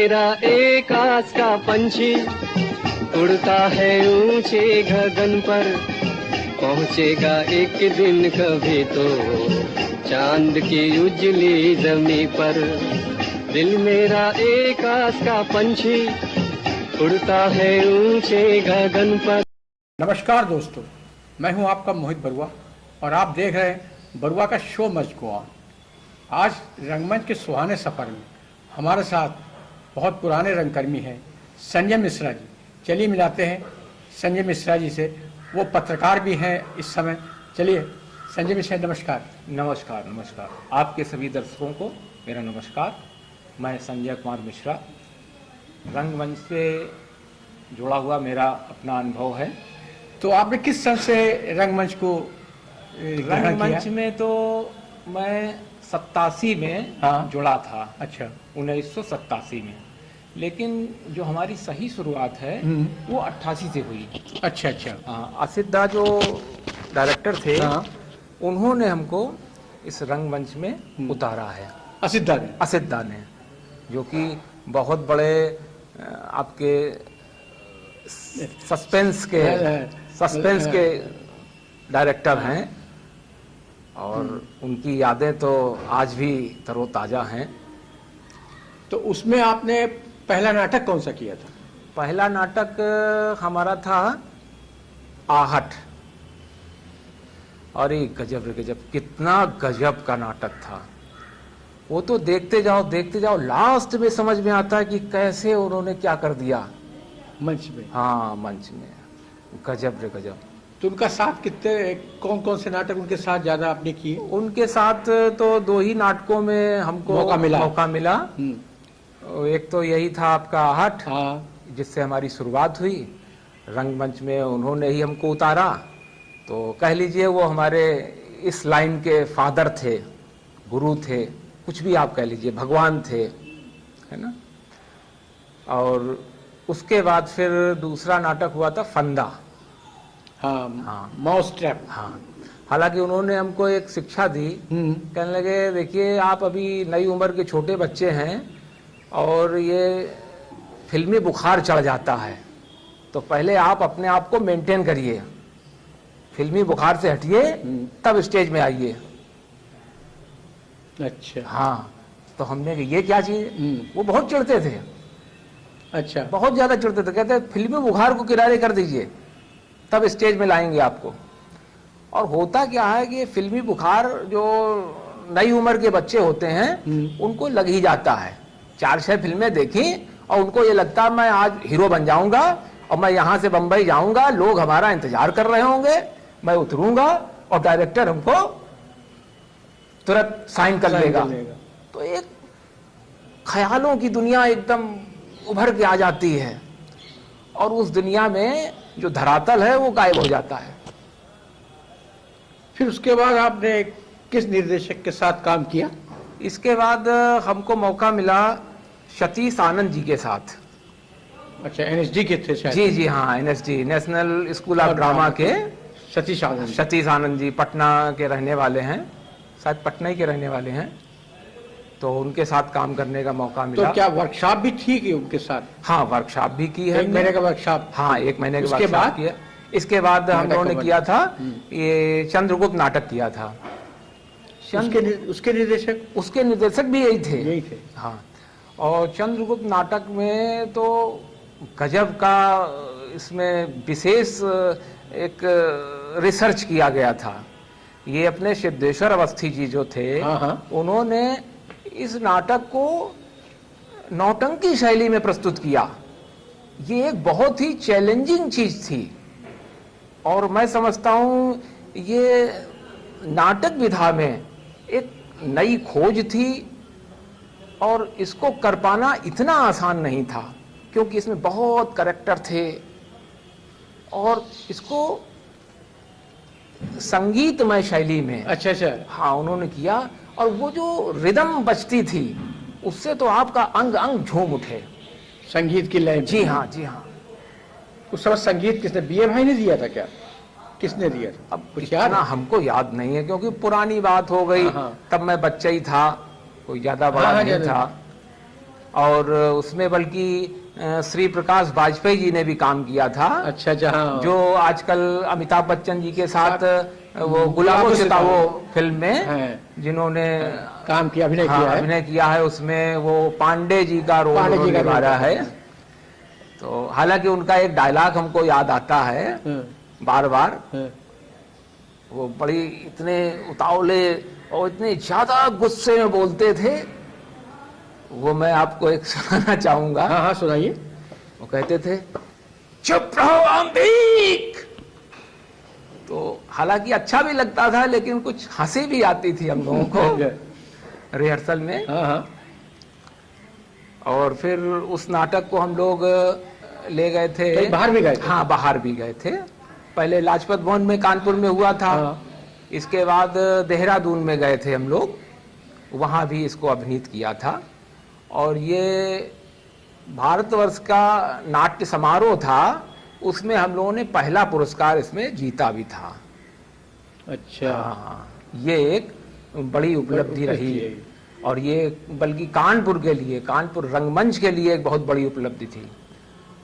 मेरा एक आस का पंछी उड़ता है ऊंचे गगन पर, पहुंचेगा एक दिन कभी तो चांद की उजली जमी पर। दिल मेरा एक आस का पंछी उड़ता है ऊंचे गगन पर। नमस्कार दोस्तों, मैं हूं आपका मोहित बरुआ और आप देख रहे हैं बरुआ का शो मस्ट गो ऑन। आज रंगमंच के सुहाने सफ़र में हमारे साथ बहुत पुराने रंगकर्मी हैं संजय मिश्रा जी। चलिए मिलाते हैं संजय मिश्रा जी से, वो पत्रकार भी हैं इस समय। चलिए संजय मिश्रा, नमस्कार। नमस्कार नमस्कार, आपके सभी दर्शकों को मेरा नमस्कार। मैं संजय कुमार मिश्रा, रंगमंच से जुड़ा हुआ मेरा अपना अनुभव है। तो आपने किस सन से रंगमंच को रंगमंच में तो मैं 87 में जुड़ा था। अच्छा, 1987 में, लेकिन जो हमारी सही शुरुआत है वो 88 से हुई। अच्छा अच्छा। असिद्धा जो डायरेक्टर थे, उन्होंने हमको इस रंगमंच में उतारा है। असिद्धा ने जो कि बहुत बड़े आपके सस्पेंस के डायरेक्टर हैं और उनकी यादें तो आज भी तरोताज़ा हैं। तो उसमें आपने पहला नाटक कौन सा किया था? पहला नाटक हमारा था आहट। और ये गजब रे गजब, कितना गजब का नाटक था वो। तो देखते जाओ, लास्ट में समझ में आता है कि कैसे उन्होंने क्या कर दिया मंच में। हाँ, मंच में गजब रे गजब। तो उनका साथ कितने, कौन कौन से नाटक उनके साथ ज्यादा आपने किए? उनके साथ तो 2 ही नाटकों में हमको मौका मिला। एक तो यही था आपका आहट, जिससे हमारी शुरुआत हुई। रंगमंच में उन्होंने ही हमको उतारा, तो कह लीजिए वो हमारे इस लाइन के फादर थे, गुरु थे, कुछ भी आप कह लीजिए, भगवान थे, है ना। और उसके बाद फिर दूसरा नाटक हुआ था फंदा। Mouse trap. हालांकि उन्होंने हमको एक शिक्षा दी, कहने लगे देखिए आप अभी नई उम्र के छोटे बच्चे हैं और ये फिल्मी बुखार चढ़ जाता है, तो पहले आप अपने आप को मेंटेन करिए, फिल्मी बुखार से हटिए, तब स्टेज में आइए। अच्छा। तो हमने कहा ये क्या चीज। वो बहुत चिढ़ते थे। अच्छा। बहुत ज्यादा चिढ़ते थे, कहते फिल्मी बुखार को किनारे कर दीजिए, तब स्टेज में लाएंगे आपको। और होता क्या है कि फिल्मी बुखार जो नई उम्र के बच्चे होते हैं उनको लग ही जाता है। 4-6 फिल्में देखी और उनको ये लगता है मैं आज हीरो बन जाऊंगा और मैं यहाँ से बंबई जाऊंगा, लोग हमारा इंतजार कर रहे होंगे, मैं उतरूंगा और डायरेक्टर हमको तुरंत साइन कर लेगा। तो एक ख्यालों की दुनिया एकदम उभर के आ जाती है और उस दुनिया में जो धरातल है वो गायब हो जाता है। फिर उसके बाद आपने किस निर्देशक के साथ काम किया? इसके बाद हमको मौका मिला सतीश आनंद जी के साथ। अच्छा, एनएसडी के थे शायद? जी हाँ, NSD, national school of drama के सतीश आनंद जी पटना के रहने वाले हैं, शायद पटना ही के रहने वाले हैं। तो उनके साथ काम करने का मौका मिला। तो क्या वर्कशॉप भी थी कि उनके साथ? हाँ, वर्कशॉप भी की है। 1 महीने का वर्कशॉप? हाँ, 1 महीने का वर्कशॉप किया। इसके बाद हम लोगों ने किया था ये चंद्रगुप्त नाटक किया था। उसके निर्देशक भी यही थे। हाँ। और चंद्रगुप्त नाटक में तो गजब का इसमें विशेष एक रिसर्च किया गया था। ये अपने सिद्धेश्वर अवस्थी जी जो थे, उन्होंने इस नाटक को नौटंकी शैली में प्रस्तुत किया। ये एक बहुत ही चैलेंजिंग चीज थी और मैं समझता हूं ये नाटक विधा में एक नई खोज थी और इसको कर पाना इतना आसान नहीं था, क्योंकि इसमें बहुत कैरेक्टर थे और इसको संगीतमय शैली में हाँ उन्होंने किया। और वो जो रिदम बजती थी उससे तो आपका अंग अंग झूम उठे, संगीत की लय। जी हाँ, जी हाँ। उस समय संगीत किसने, बीए भाई ने दिया था क्या? किसने दिया था? अब कुछ याद हमको याद नहीं है क्योंकि पुरानी बात हो गई। तब मैं बच्चा ही था, कोई ज्यादा बड़ा नहीं था। और उसमें बल्कि श्री प्रकाश वाजपेयी जी ने भी काम किया था। अच्छा, जहाँ जो आजकल अमिताभ बच्चन जी के साथ वो गुलाबों से वो फिल्म में जिन्होंने काम किया, अभिनय हाँ, किया है। अभिनय किया है, उसमें वो पांडे जी का रोल निभाया है। तो हालांकि उनका एक डायलॉग हमको याद आता है बार बार, वो बड़ी इतने उतावले और इतने ज्यादा गुस्से में बोलते थे, वो मैं आपको एक सुनाना चाहूंगा। हाँ हाँ, सुनाइए। वो कहते थे, चुप रहो अम्बिक। तो हालांकि अच्छा भी लगता था, लेकिन कुछ हंसी भी आती थी हम लोगों को रिहर्सल में। हाँ हाँ। और फिर उस नाटक को हम लोग ले गए थे, बाहर भी गए थे? हाँ, बाहर भी गए थे। पहले लाजपत भवन में कानपुर में हुआ था। हाँ। इसके बाद देहरादून में गए थे हम लोग, वहाँ भी इसको अभिनीत किया था। और ये भारतवर्ष का नाट्य समारोह था, उसमें हम लोगों ने पहला पुरस्कार इसमें जीता भी था। अच्छा। हाँ, ये एक बड़ी उपलब्धि रही। और ये बल्कि कानपुर के लिए, कानपुर रंगमंच के लिए एक बहुत बड़ी उपलब्धि थी।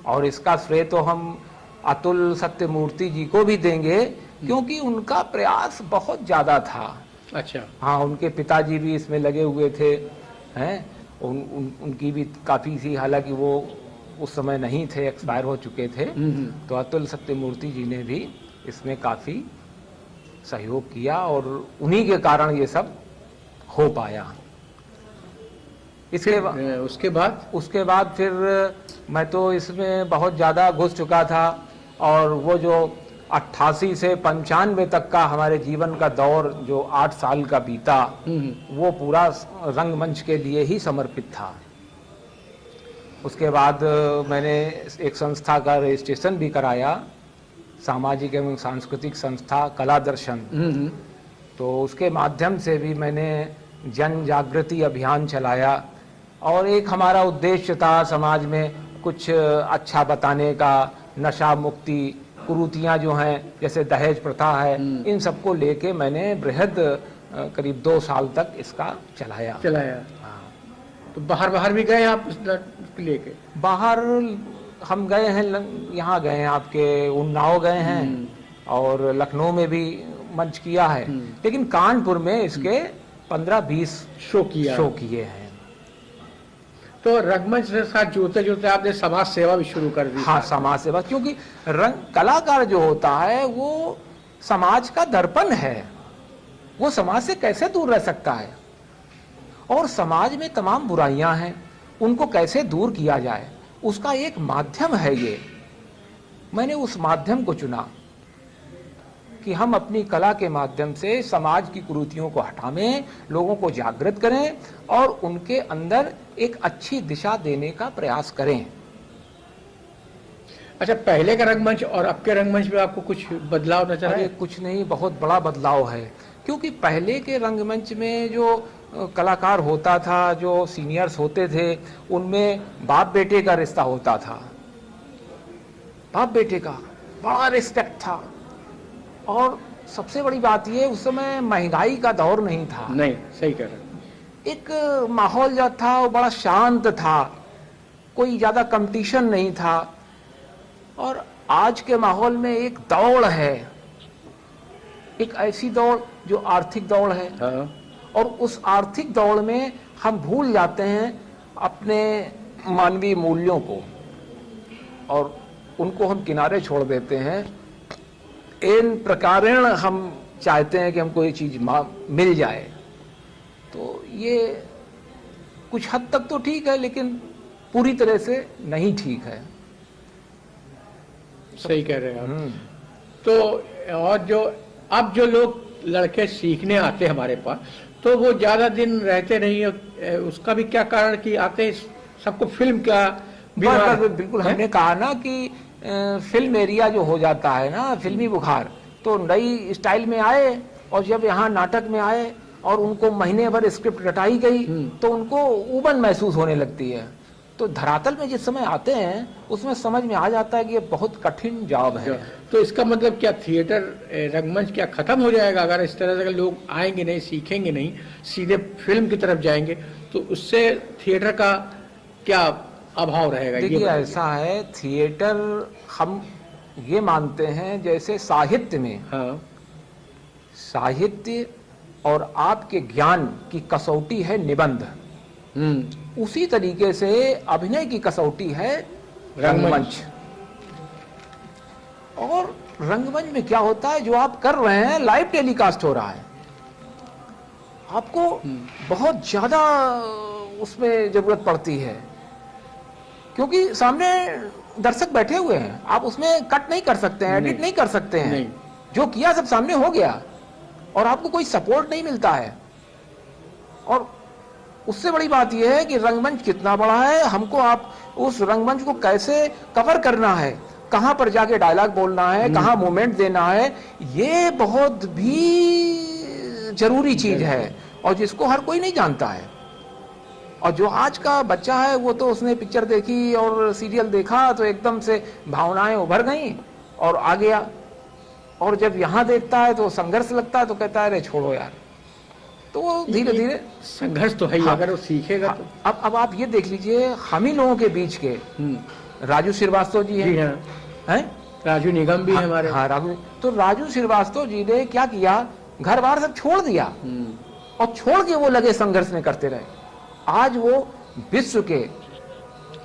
और इसका श्रेय तो हम अतुल सत्यमूर्ति जी को भी देंगे, क्योंकि उनका प्रयास बहुत ज्यादा था। अच्छा। हाँ, उनके पिताजी भी इसमें लगे हुए थे, हैं। उनकी भी काफी सी, हालांकि वो उस समय नहीं थे, एक्सपायर हो चुके थे। तो अतुल सत्यमूर्ति जी ने भी इसमें काफी सहयोग किया, और उन्हीं के कारण ये सब हो पाया। उसके बाद फिर मैं तो इसमें बहुत ज़्यादा घुस चुका था। और वो जो 88 से 95 तक का हमारे जीवन का दौर जो 8 साल का बीता, वो पूरा रंगमंच के लिए ही समर्पित था। उसके बाद मैंने एक संस्था का रजिस्ट्रेशन भी कराया, सामाजिक एवं सांस्कृतिक संस्था कला दर्शन। तो उसके माध्यम से भी मैंने जन जागृति अभियान चलाया। और एक हमारा उद्देश्य था समाज में कुछ अच्छा बताने का, नशा मुक्ति, कुरीतियाँ जो हैं जैसे दहेज प्रथा है, इन सबको लेके मैंने बृहद करीब 2 साल तक इसका चलाया। हाँ। तो बाहर भी गए आप लेके? बाहर हम गए हैं, यहाँ गए हैं, आपके उन्नाव गए हैं, और लखनऊ में भी मंच किया है। लेकिन कानपुर में इसके 15-20 शो किए हैं। तो रंगमंच के साथ जुड़ते जुड़ते आपने समाज सेवा भी शुरू कर दी? हाँ, समाज सेवा, क्योंकि कलाकार जो होता है वो समाज का दर्पण है। वो समाज से कैसे दूर रह सकता है, और समाज में तमाम बुराइयां हैं, उनको कैसे दूर किया जाए, उसका एक माध्यम है ये। मैंने उस माध्यम को चुना कि हम अपनी कला के माध्यम से समाज की कुरीतियों को हटावें, लोगों को जागृत करें, और उनके अंदर एक अच्छी दिशा देने का प्रयास करें। अच्छा, पहले का रंगमंच और अब के रंगमंच में आपको कुछ बदलाव नजर आया? कुछ नहीं, बहुत बड़ा बदलाव है। क्योंकि पहले के रंगमंच में जो कलाकार होता था, जो सीनियर्स होते थे, उनमें बाप बेटे का रिश्ता होता था। बाप बेटे का बड़ा रिस्पेक्ट था। और सबसे बड़ी बात ये, उस समय महंगाई का दौर नहीं था। नहीं, सही कह रहे हैं। एक माहौल जो था वो बड़ा शांत था, कोई ज्यादा कंपटीशन नहीं था। और आज के माहौल में एक दौड़ है, एक ऐसी दौड़ जो आर्थिक दौड़ है। हाँ। और उस आर्थिक दौड़ में हम भूल जाते हैं अपने मानवीय मूल्यों को, और उनको हम किनारे छोड़ देते हैं। इन प्रकारेण हम चाहते हैं कि हमको ये चीज मिल जाए। तो ये कुछ हद तक तो ठीक है, लेकिन पूरी तरह से नहीं ठीक है। सही कह रहे हैं आप। तो और जो लोग लड़के सीखने आते हैं हमारे पास, तो वो ज्यादा दिन रहते नहीं है। उसका भी क्या कारण कि आते सबको फिल्म का बिल्कुल हमने कहा ना कि फिल्म एरिया जो हो जाता है ना, फिल्मी बुखार, तो नई स्टाइल में आए, और जब यहाँ नाटक में आए और उनको महीने भर स्क्रिप्ट रटाई गई, तो उनको उबन महसूस होने लगती है। तो धरातल में जिस समय आते हैं उसमें समझ में आ जाता है कि ये बहुत कठिन जॉब है। तो इसका मतलब क्या थिएटर रंगमंच क्या खत्म हो जाएगा अगर इस तरह से लोग आएंगे नहीं, सीखेंगे नहीं, सीधे फिल्म की तरफ जाएंगे? तो उससे थिएटर का क्या अभाव रहेगा? देखिए बताइए। ऐसा है, थिएटर हम ये मानते हैं जैसे साहित्य में, हाँ। साहित्य और आपके ज्ञान की कसौटी है निबंध, उसी तरीके से अभिनय की कसौटी है रंगमंच। और रंगमंच में क्या होता है, जो आप कर रहे हैं लाइव टेलीकास्ट हो रहा है, आपको बहुत ज्यादा उसमें जरूरत पड़ती है, क्योंकि सामने दर्शक बैठे हुए हैं, आप उसमें कट नहीं कर सकते हैं, एडिट नहीं कर सकते हैं, नहीं। जो किया सब सामने हो गया, और आपको कोई सपोर्ट नहीं मिलता है। और उससे बड़ी बात यह है कि रंगमंच कितना बड़ा है, हमको आप उस रंगमंच को कैसे कवर करना है, कहां पर जाके डायलॉग बोलना है, कहां मूवमेंट देना है, ये बहुत भी जरूरी चीज है, और जिसको हर कोई नहीं जानता है। और जो आज का बच्चा है वो तो उसने पिक्चर देखी और सीरियल देखा तो एकदम से भावनाएं उभर गई और आ गया, और जब यहाँ देखता है तो संघर्ष लगता है तो कहता है अरे छोड़ो यार। तो वो धीरे धीरे संघर्ष तो है ही, अगर वो सीखेगा तो। अब आप ये देख लीजिए, हम ही लोगों के बीच के राजू श्रीवास्तव जी जी हैं, हाँ। हैं? राजू निगम भी है हमारे। हाँ राजू, तो राजू श्रीवास्तव जी ने क्या किया, घर बार सब छोड़ दिया और छोड़ के वो लगे संघर्ष में करते रहे। आज वो विश्व के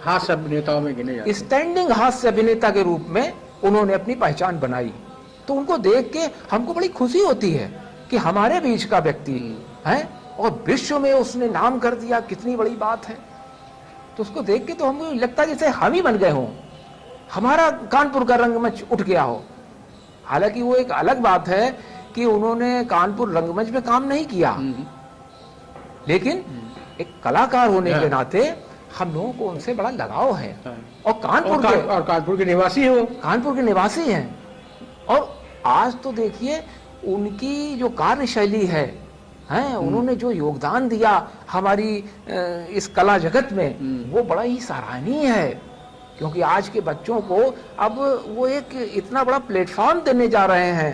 हास्य अभिनेताओं में गिने जाते हैं। स्टैंडिंग हास्य अभिनेता के रूप में उन्होंने अपनी पहचान बनाई। तो उनको देख के हमको बड़ी खुशी होती है कि हमारे बीच का व्यक्ति है और विश्व में उसने नाम कर दिया, कितनी बड़ी बात है। तो उसको देख के तो हमको लगता है जैसे हम ही बन गए हों, हमारा कानपुर का रंगमंच उठ गया हो। हालांकि वो एक अलग बात है कि उन्होंने कानपुर रंगमंच में काम नहीं किया, लेकिन एक कलाकार होने के नाते हम लोगों को उनसे बड़ा लगाव है। और कानपुर के निवासी है वो, कानपुर के निवासी हैं। और आज तो देखिए उनकी जो कार्यशैली है, उन्होंने जो योगदान दिया हमारी इस कला जगत में, वो बड़ा ही सराहनीय है। क्योंकि आज के बच्चों को अब वो एक इतना बड़ा प्लेटफॉर्म देने जा रहे हैं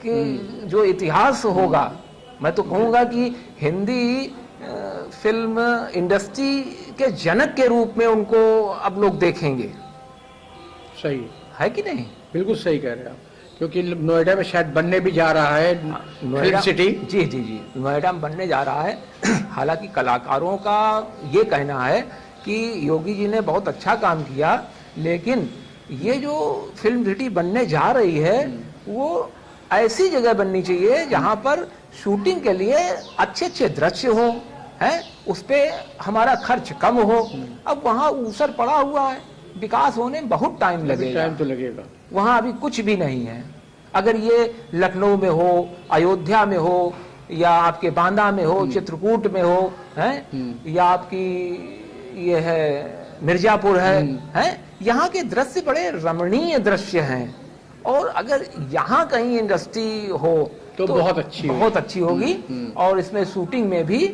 कि जो इतिहास होगा, मैं तो कहूँगा कि हिंदी फिल्म इंडस्ट्री के जनक के रूप में उनको अब लोग देखेंगे। सही है कि नहीं? बिल्कुल सही कह रहे हैं आप, क्योंकि नोएडा में शायद बनने भी जा रहा है फिल्म सिटी। जी जी जी, नोएडा में बनने जा रहा है। हालांकि कलाकारों का ये कहना है कि योगी जी ने बहुत अच्छा काम किया, लेकिन ये जो फिल्म सिटी बनने जा रही है वो ऐसी जगह बननी चाहिए जहां पर शूटिंग के लिए अच्छे अच्छे दृश्य हो, है उस पे हमारा खर्च कम हो। अब वहाँ ऊसर पड़ा हुआ है, विकास होने में बहुत टाइम लगेगा। टाइम तो लगेगा, वहाँ अभी कुछ भी नहीं है। अगर ये लखनऊ में हो, अयोध्या में हो, या आपके बांदा में हो, चित्रकूट में हो, हैं, या आपकी ये है मिर्जापुर है, यहाँ के दृश्य बड़े रमणीय दृश्य हैं। और अगर यहाँ कहीं इंडस्ट्री हो तो बहुत अच्छी होगी। और इसमें शूटिंग में भी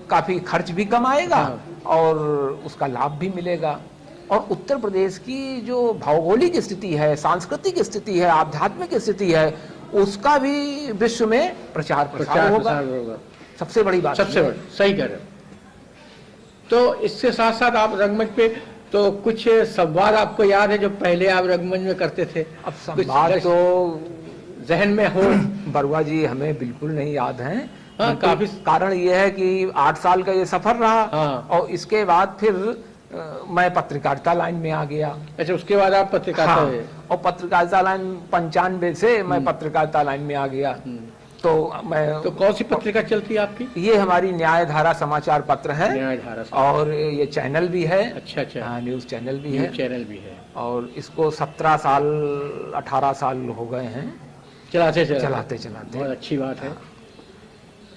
काफी खर्च भी कम आएगा और उसका लाभ भी मिलेगा। और उत्तर प्रदेश की जो भौगोलिक स्थिति है, सांस्कृतिक स्थिति है, आध्यात्मिक स्थिति है, उसका भी विश्व में प्रचार प्रसार होगा। सबसे बड़ी बात, सबसे बड़ी, सही कह रहे हो। तो इसके साथ साथ आप रंगमंच पे तो कुछ संवाद आपको याद है जो पहले आप रंगमंच में करते थे? अब संवाद तो जहन में हो? बरुआ जी हमें बिल्कुल नहीं याद है। काफी कारण ये है कि 8 साल का ये सफर रहा। और इसके बाद फिर मैं पत्रकारिता लाइन में आ गया। अच्छा, उसके बाद आप पत्रकारिता हुए? और पत्रकारिता लाइन 95 से मैं पत्रकारिता लाइन में आ गया। तो मैं तो कौन सी पत्रिका चलती है आपकी? ये हमारी न्यायधारा समाचार पत्र है, न्यायधारा, और ये चैनल भी है। अच्छा अच्छा, हाँ, न्यूज चैनल भी है। चैनल भी है। और इसको 17 साल 18 साल हो गए हैं चलाते चलाते। बहुत अच्छी बात है।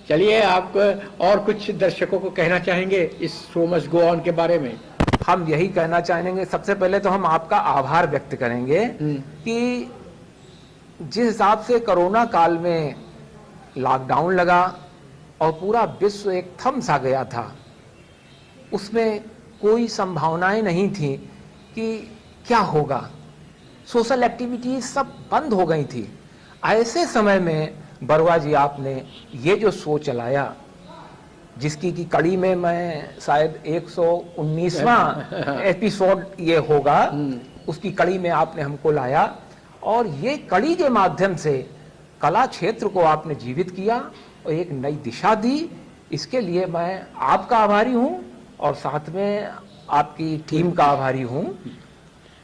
चलिए, आप और कुछ दर्शकों को कहना चाहेंगे इस शो मस्ट गो ऑन के बारे में? हम यही कहना चाहेंगे, सबसे पहले तो हम आपका आभार व्यक्त करेंगे कि जिस हिसाब से कोरोना काल में लॉकडाउन लगा और पूरा विश्व एक थम सा गया था, उसमें कोई संभावनाएं नहीं थी कि क्या होगा। सोशल एक्टिविटीज सब बंद हो गई थी। ऐसे समय में बरुआ जी आपने ये जो शो चलाया, जिसकी की कड़ी में मैं शायद 119वां एपिसोड ये होगा, उसकी कड़ी में आपने हमको लाया और ये कड़ी के माध्यम से कला क्षेत्र को आपने जीवित किया और एक नई दिशा दी। इसके लिए मैं आपका आभारी हूं और साथ में आपकी टीम का आभारी हूं।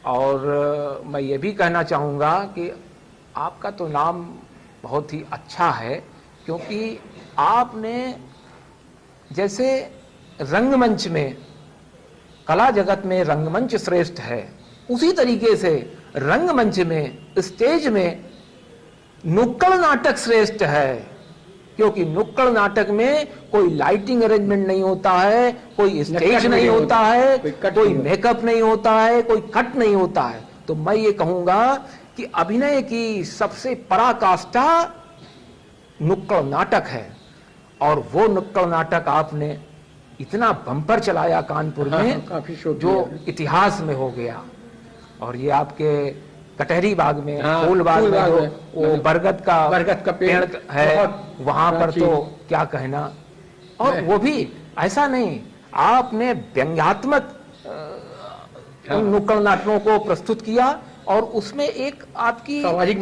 और मैं ये भी कहना चाहूँगा कि आपका तो नाम बहुत ही अच्छा है, क्योंकि आपने जैसे रंगमंच में, कला जगत में रंगमंच श्रेष्ठ है, उसी तरीके से रंगमंच में, स्टेज में नुक्कड़ नाटक श्रेष्ठ है। क्योंकि नुक्कड़ नाटक में कोई लाइटिंग अरेंजमेंट नहीं होता है, कोई स्टेज नहीं होता है, कोई मेकअप नहीं होता है, कोई कट नहीं होता है। तो मैं ये कहूंगा कि अभिनय की सबसे पराकाष्ठा नुक्कड़ नाटक है और वो नुक्कड़ नाटक आपने इतना बम्पर चलाया कानपुर में, काफी जो इतिहास में हो गया। और ये आपके कटहरी बाग में, फूलबाग में जो वो बरगद का पेड़ है, वहां पर तो क्या कहना। और वो भी ऐसा नहीं, आपने व्यंग्यात्मक नुक्कड़ नाटकों को प्रस्तुत किया और उसमें एक आपकी सामाजिक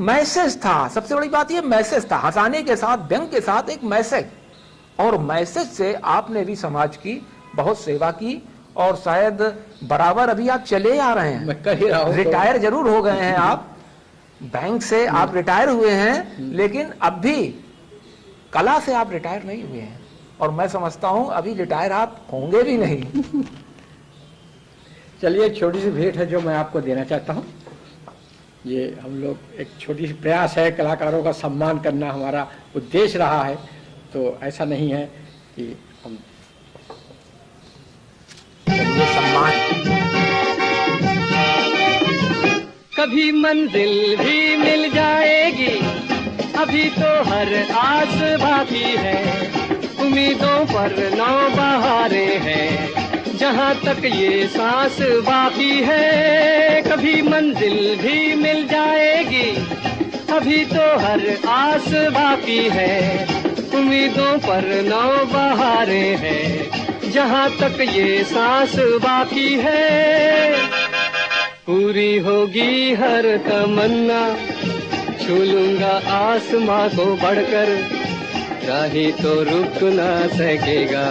मैसेज था। सबसे बड़ी बात ये मैसेज था, हंसाने के साथ, व्यंग के साथ एक मैसेज। और मैसेज से आपने भी समाज की बहुत सेवा की और शायद बराबर अभी आप चले आ रहे हैं। मैं कह ही रहा हूं, रिटायर जरूर हो गए हैं आप, बैंक से आप रिटायर हुए हैं, लेकिन अब भी कला से आप रिटायर नहीं हुए हैं और मैं समझता हूं अभी रिटायर आप होंगे भी नहीं। चलिए, एक छोटी सी भेंट है जो मैं आपको देना चाहता हूं। ये हम लोग एक छोटी सी प्रयास है, कलाकारों का सम्मान करना हमारा उद्देश्य रहा है, तो ऐसा नहीं है कि हम सम्मान। कभी मंजिल भी मिल जाएगी, अभी तो हर आस बाकी है, उम्मीदों पर नौ बहारें हैं, जहाँ तक ये सांस बाकी है। कभी मंजिल भी मिल जाएगी, अभी तो हर आस बाकी है, उम्मीदों पर नौ बहारें हैं, जहाँ तक ये सांस बाकी है। पूरी होगी हर तमन्ना, छू लूंगा आसमां को बढ़कर, राही तो रुक ना सकेगा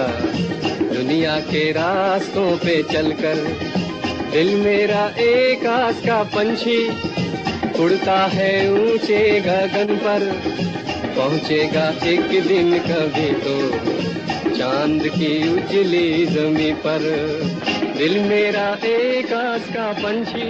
दुनिया के रास्तों पे चलकर। दिल मेरा एक आस का पंछी उड़ता है ऊंचे गगन पर, पहुंचेगा एक दिन कभी तो चांद की उजली ज़मीं पर। दिल मेरा एक आस का पंछी